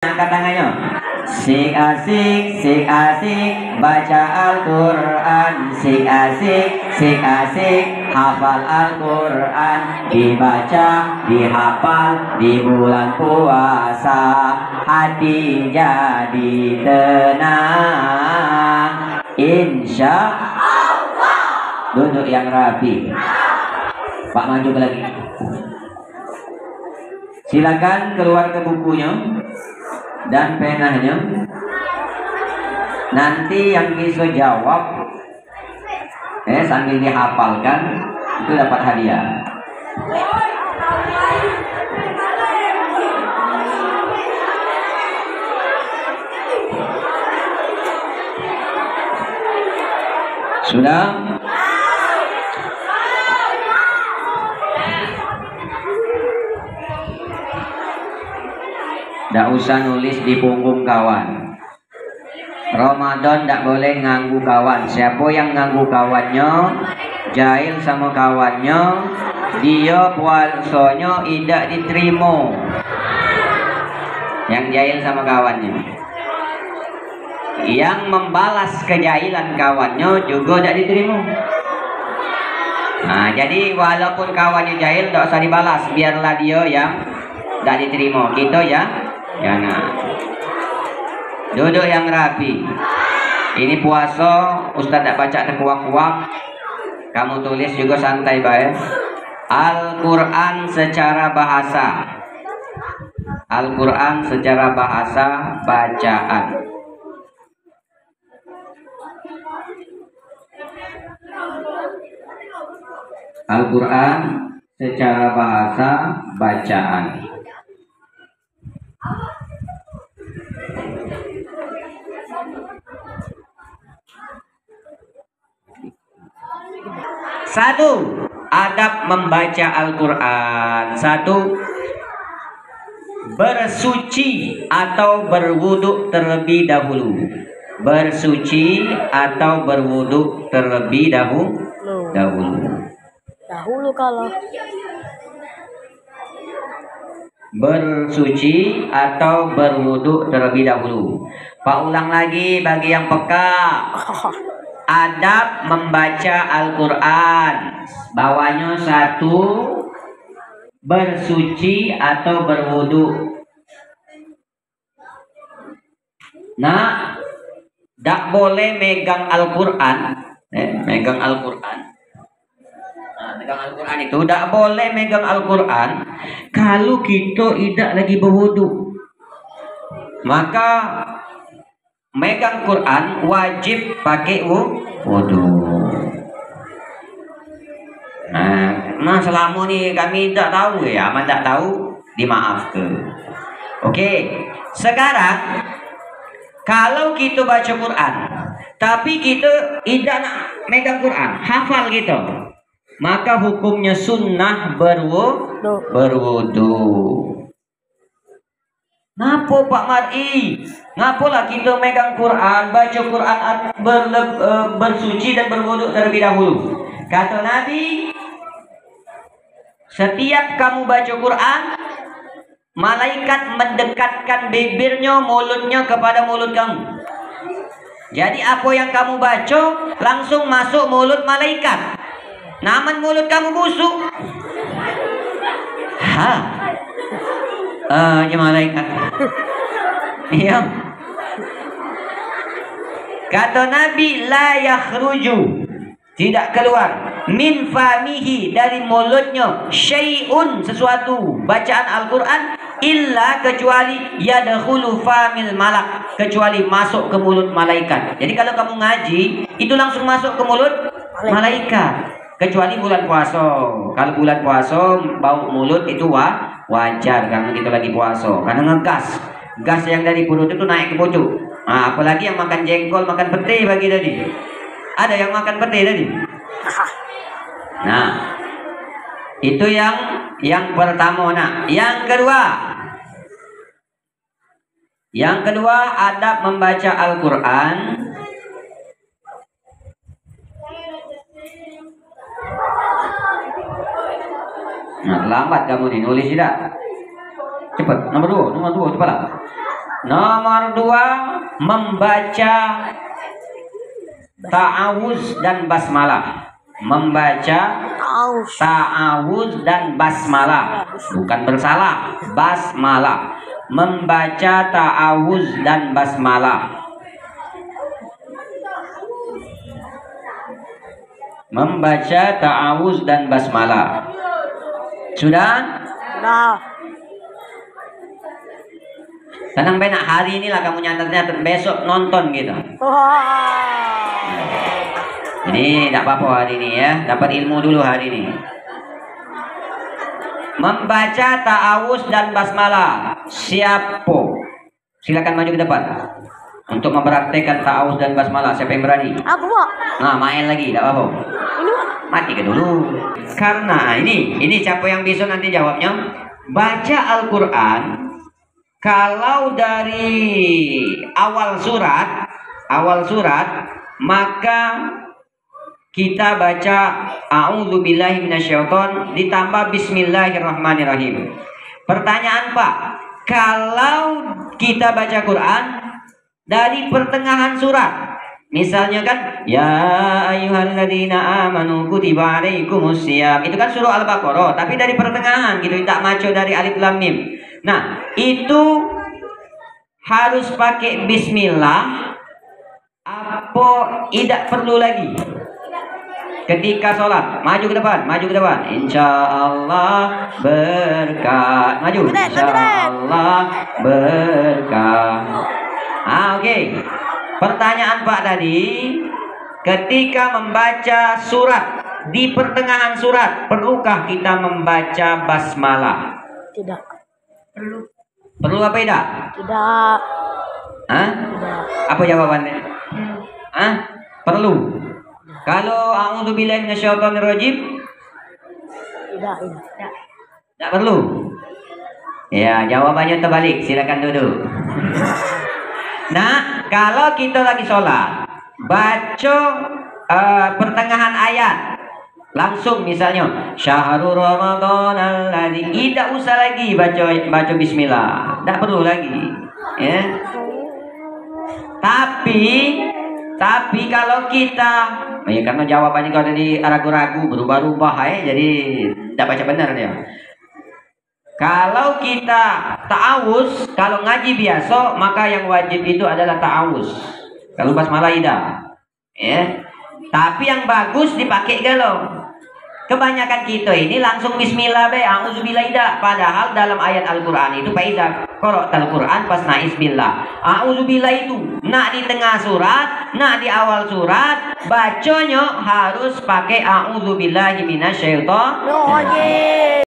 Angkat tangannya. Sik asik baca Al-Quran. Sik asik hafal Al-Quran. Dibaca, dihafal di bulan puasa. Hati jadi tenang, insya Allah. Duduk yang rapi. Pak maju lagi. Silakan keluar ke bukunya dan penanya. Nanti yang bisa jawab sambil dihafalkan itu dapat hadiah. Sudah? Tidak usah nulis di punggung kawan. Ramadan tidak boleh nganggu kawan. Siapa yang nganggu kawannya, jahil sama kawannya, dia puasanya tidak diterima. Yang jahil sama kawannya, yang membalas kejahilan kawannya juga tidak diterima. Nah, jadi walaupun kawannya jahil, tidak usah dibalas, biarlah dia yang tidak diterima. Gitu ya. Jangan. Duduk yang rapi. Ini puasa, Ustaz tak baca terkuak-kuak. Kamu tulis juga santai baik. Al-Quran secara bahasa. Al-Quran secara bahasa bacaan. Al-Quran secara bahasa bacaan. Satu, adab membaca Al-Quran. Satu, bersuci atau berwuduk terlebih dahulu. Bersuci atau berwuduk terlebih dahulu. Kalau bersuci atau berwuduk terlebih dahulu. Pak ulang lagi bagi yang peka. Adab membaca Al-Quran. Bawahnya satu, bersuci atau berwuduk. Nah, tak boleh megang Al-Quran. Megang Al-Quran. Nah, megang Al-Quran itu tak boleh megang Al-Quran kalau kita tidak lagi berwuduk. Maka megang Quran wajib pakai wudu. Nah, selama ni kami tak tahu ya, aman tak tahu, dimaafkan. Oke, sekarang kalau kita baca Quran, tapi kita tidak nak megang Quran, hafal gitu, maka hukumnya sunnah berwudu. Ngapa Pak Mar'i? Ngapalah kita megang Quran, baca Quran bersuci dan berwuduk terlebih dahulu? Kata Nabi, setiap kamu baca Quran, malaikat mendekatkan bibirnya, mulutnya kepada mulut kamu. Jadi apa yang kamu baca langsung masuk mulut malaikat. Namun mulut kamu busuk. Ya malaikat. Iya. Kata Nabi, la yakhruju, tidak keluar, min famihi, dari mulutnya, syai'un, sesuatu, bacaan Al-Quran, illa, kecuali, yadkhulu famil malak, kecuali masuk ke mulut malaikat. Jadi kalau kamu ngaji, itu langsung masuk ke mulut malaikat. Kecuali bulan puasa. Kalau bulan puasa, bau mulut itu wajar karena kita lagi puasa. Karena ngegas. Gas yang dari perut itu naik ke pucuk. Nah, apalagi yang makan jengkol, makan pete bagi tadi. Ada yang makan pete tadi. Nah, itu yang pertama. Nah, yang kedua adab membaca Al-Quran. Nah, lambat kamu nih nulis tidak? Cepat. Nomor dua cepatlah. Nomor 2, membaca ta'awuz dan basmalah. Membaca ta'awuz dan basmalah, bukan bersalah, basmalah. Membaca ta'awuz dan basmalah. Membaca ta'awuz dan basmalah. Sudah? Tenang benak, hari inilah kamu nyatet-nyatet, besok nonton gitu. Ini tidak apa-apa hari ini ya, dapat ilmu dulu hari ini. Membaca ta'awuz dan basmalah. Siapa? Silakan maju ke depan untuk mempraktekkan ta'awuz dan basmalah. Siapa yang berani? Aku, Pak. Nah, main lagi, tidak apa-apa. Mati ke dulu. Karena ini siapa yang bisa nanti jawabnya? Baca Al-Quran. Kalau dari awal surat, maka kita baca a'udzubillahi minasyaiton ditambah bismillahirrahmanirrahim. Pertanyaan Pak, kalau kita baca Quran dari pertengahan surat, misalnya kan ya ayyuhalladzina amanu kutiba alaikumusiyam, itu kan surah Al-Baqarah, tapi dari pertengahan gitu, tak maco dari alif lam mim. Nah, itu harus pakai bismillah apa tidak perlu lagi? Ketika sholat, maju ke depan, insya Allah berkah, maju, insya Allah berkah. Oke. Pertanyaan Pak tadi, ketika membaca surat, di pertengahan surat, perlukah kita membaca basmalah? Tidak. Perlu apa tidak? Tidak. Tidak. Apa jawabannya? Perlu. Kalau a'udzubillahi minasyaitonirrajim? Tidak. Tidak perlu. Ya, jawabannya terbalik. Silakan duduk. Nah, kalau kita lagi sholat, baca pertengahan ayat, langsung misalnya syahrul ramadan alladzi, tidak usah lagi baca bismillah, tidak perlu lagi, ya. Tapi kalau kita, ya karena jawabannya kalau tadi ragu-ragu, berubah-ubah ya, jadi tidak baca benar dia. Kalau kita ta'awuz, kalau ngaji biasa, maka yang wajib itu adalah ta'awuz. Kalau basmalah tidak, ya. Tapi yang bagus dipakai galau. Kebanyakan kita ini langsung bismillah be, a'udzubillah tidak. Padahal dalam ayat Al-Quran itu faizah qara'ta Al-Quran pas na'is billah. A'udzubillah itu nak di tengah surat, nak di awal surat, bacanya harus pakai a'udzubillahi minasyaitonir rajim.